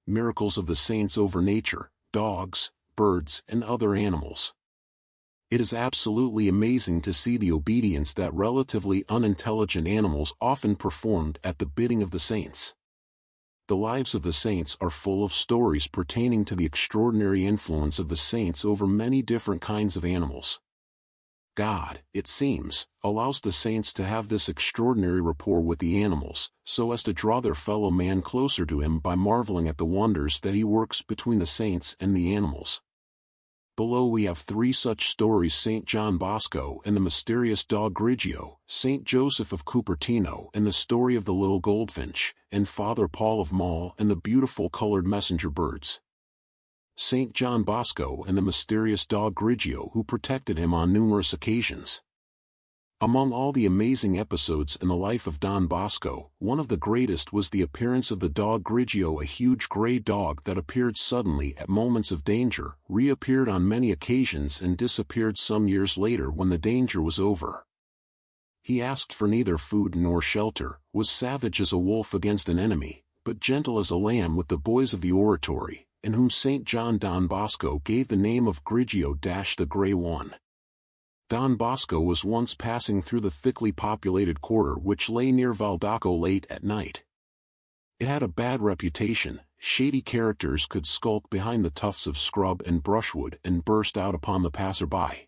Miracles of the Saints over Nature, Dogs, Birds, and Other Animals. It is absolutely amazing to see the obedience that relatively unintelligent animals often performed at the bidding of the saints. The lives of the saints are full of stories pertaining to the extraordinary influence of the saints over many different kinds of animals. God, it seems, allows the saints to have this extraordinary rapport with the animals, so as to draw their fellow man closer to him by marveling at the wonders that he works between the saints and the animals. Below we have 3 such stories: St. John Bosco and the mysterious dog Grigio, St. Joseph of Cupertino and the story of the little goldfinch, and Father Paul of Maul and the beautiful colored messenger birds. St. John Bosco and the mysterious dog Grigio who protected him on numerous occasions. Among all the amazing episodes in the life of Don Bosco, one of the greatest was the appearance of the dog Grigio, a huge gray dog that appeared suddenly at moments of danger, reappeared on many occasions and disappeared some years later when the danger was over. He asked for neither food nor shelter, was savage as a wolf against an enemy, but gentle as a lamb with the boys of the oratory, in whom St. John Don Bosco gave the name of Grigio the Grey One. Don Bosco was once passing through the thickly populated quarter which lay near Valdocco late at night. It had a bad reputation. Shady characters could skulk behind the tufts of scrub and brushwood and burst out upon the passer-by.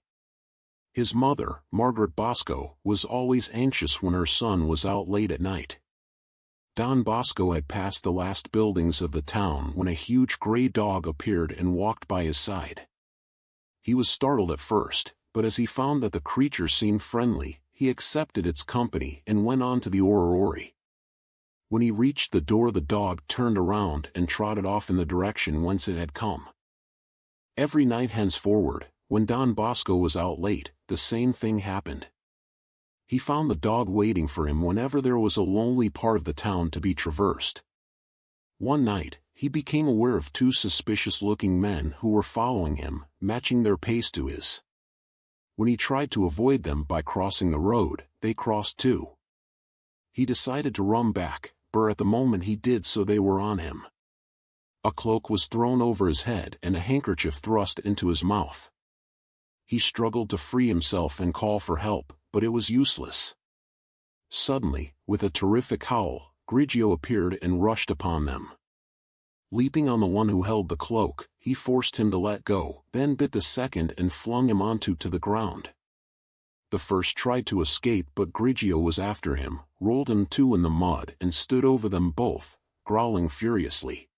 His mother, Margaret Bosco, was always anxious when her son was out late at night. Don Bosco had passed the last buildings of the town when a huge gray dog appeared and walked by his side. He was startled at first, but as he found that the creature seemed friendly, he accepted its company and went on to the orrery. When he reached the door, the dog turned around and trotted off in the direction whence it had come. Every night henceforward, when Don Bosco was out late, the same thing happened. He found the dog waiting for him whenever there was a lonely part of the town to be traversed. One night, he became aware of 2 suspicious-looking men who were following him, matching their pace to his. When he tried to avoid them by crossing the road, they crossed too. He decided to run back, but at the moment he did so they were on him. A cloak was thrown over his head and a handkerchief thrust into his mouth. He struggled to free himself and call for help, but it was useless. Suddenly, with a terrific howl, Grigio appeared and rushed upon them. Leaping on the one who held the cloak, he forced him to let go, then bit the second and flung him onto the ground. The first tried to escape, but Grigio was after him, rolled him 2 in the mud and stood over them both, growling furiously.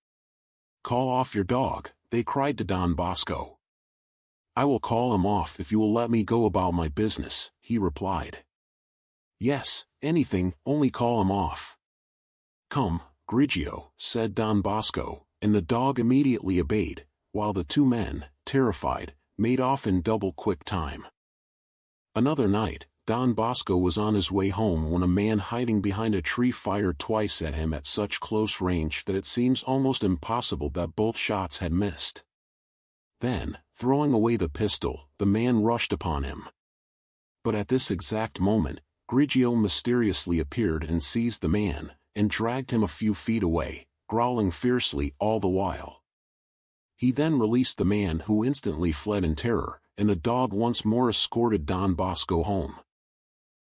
"Call off your dog," they cried to Don Bosco. "I will call him off if you will let me go about my business," he replied. "Yes, anything, only call him off." "Come, Grigio," said Don Bosco, and the dog immediately obeyed, while the 2 men, terrified, made off in double-quick time. Another night, Don Bosco was on his way home when a man hiding behind a tree fired twice at him at such close range that it seems almost impossible that both shots had missed. Then, throwing away the pistol, the man rushed upon him. But at this exact moment, Grigio mysteriously appeared and seized the man, and dragged him a few feet away, growling fiercely all the while. He then released the man, who instantly fled in terror, and the dog once more escorted Don Bosco home.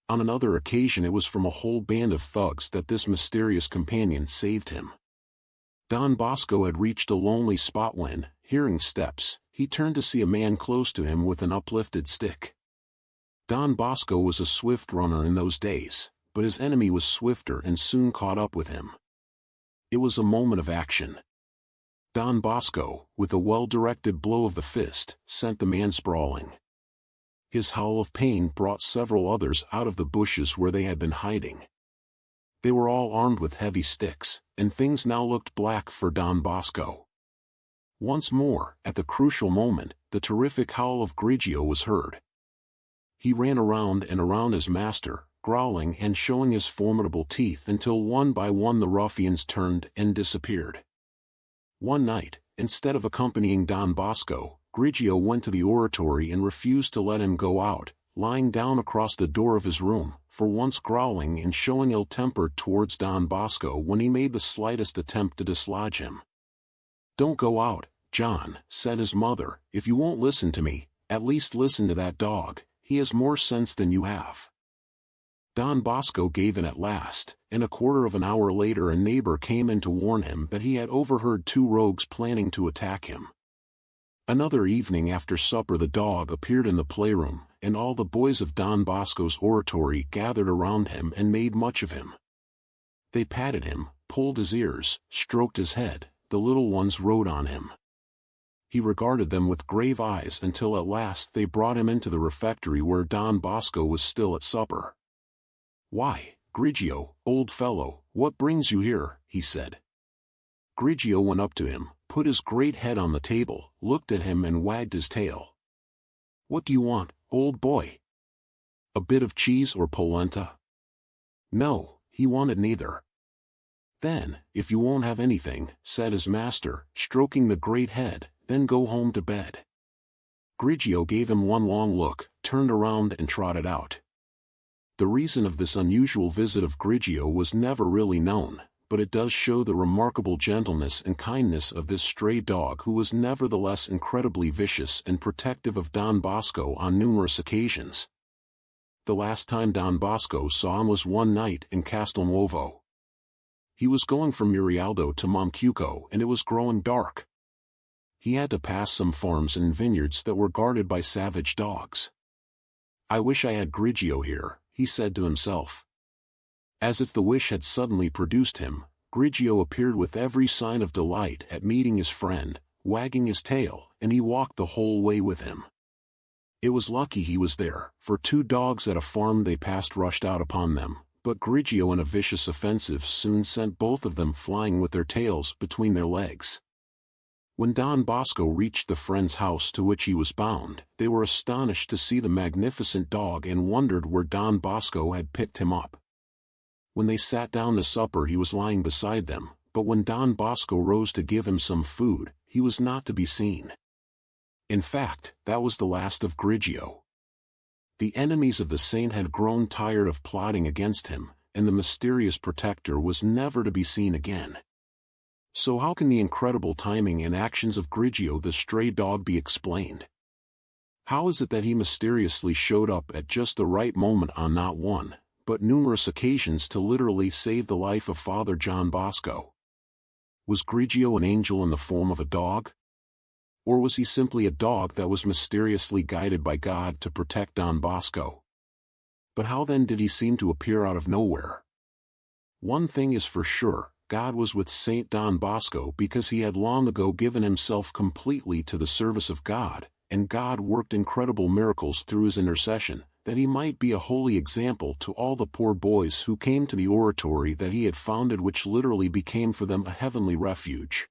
On another occasion it was from a whole band of thugs that this mysterious companion saved him. Don Bosco had reached a lonely spot when, hearing steps, he turned to see a man close to him with an uplifted stick. Don Bosco was a swift runner in those days, but his enemy was swifter and soon caught up with him. It was a moment of action. Don Bosco, with a well-directed blow of the fist, sent the man sprawling. His howl of pain brought several others out of the bushes where they had been hiding. They were all armed with heavy sticks, and things now looked black for Don Bosco. Once more, at the crucial moment, the terrific howl of Grigio was heard. He ran around and around his master, growling and showing his formidable teeth until one by one the ruffians turned and disappeared. One night, instead of accompanying Don Bosco, Grigio went to the oratory and refused to let him go out, lying down across the door of his room, for once growling and showing ill temper towards Don Bosco when he made the slightest attempt to dislodge him. "Don't go out, John," said his mother. "If you won't listen to me, at least listen to that dog. He has more sense than you have." Don Bosco gave in at last, and a quarter of an hour later a neighbor came in to warn him that he had overheard two rogues planning to attack him. Another evening after supper the dog appeared in the playroom, and all the boys of Don Bosco's oratory gathered around him and made much of him. They patted him, pulled his ears, stroked his head. The little ones rode on him. He regarded them with grave eyes until at last they brought him into the refectory where Don Bosco was still at supper. "Why, Grigio, old fellow, what brings you here?" he said. Grigio went up to him, put his great head on the table, looked at him and wagged his tail. "What do you want, old boy? A bit of cheese or polenta?" No, he wanted neither. "Then, if you won't have anything," said his master, stroking the great head, "then go home to bed." Grigio gave him one long look, turned around and trotted out. The reason of this unusual visit of Grigio was never really known, but it does show the remarkable gentleness and kindness of this stray dog who was nevertheless incredibly vicious and protective of Don Bosco on numerous occasions. The last time Don Bosco saw him was one night in Castelnuovo. He was going from Murialdo to Momcuco and it was growing dark. He had to pass some farms and vineyards that were guarded by savage dogs. "I wish I had Grigio here," he said to himself. As if the wish had suddenly produced him, Grigio appeared with every sign of delight at meeting his friend, wagging his tail, and he walked the whole way with him. It was lucky he was there, for two dogs at a farm they passed rushed out upon them, but Grigio in a vicious offensive soon sent both of them flying with their tails between their legs. When Don Bosco reached the friend's house to which he was bound, they were astonished to see the magnificent dog and wondered where Don Bosco had picked him up. When they sat down to supper he was lying beside them, but when Don Bosco rose to give him some food, he was not to be seen. In fact, that was the last of Grigio. The enemies of the saint had grown tired of plotting against him, and the mysterious protector was never to be seen again. So how can the incredible timing and actions of Grigio the stray dog be explained? How is it that he mysteriously showed up at just the right moment on not one, but numerous occasions to literally save the life of Father John Bosco? Was Grigio an angel in the form of a dog? Or was he simply a dog that was mysteriously guided by God to protect Don Bosco? But how then did he seem to appear out of nowhere? One thing is for sure, God was with Saint Don Bosco because he had long ago given himself completely to the service of God, and God worked incredible miracles through his intercession, that he might be a holy example to all the poor boys who came to the oratory that he had founded, which literally became for them a heavenly refuge.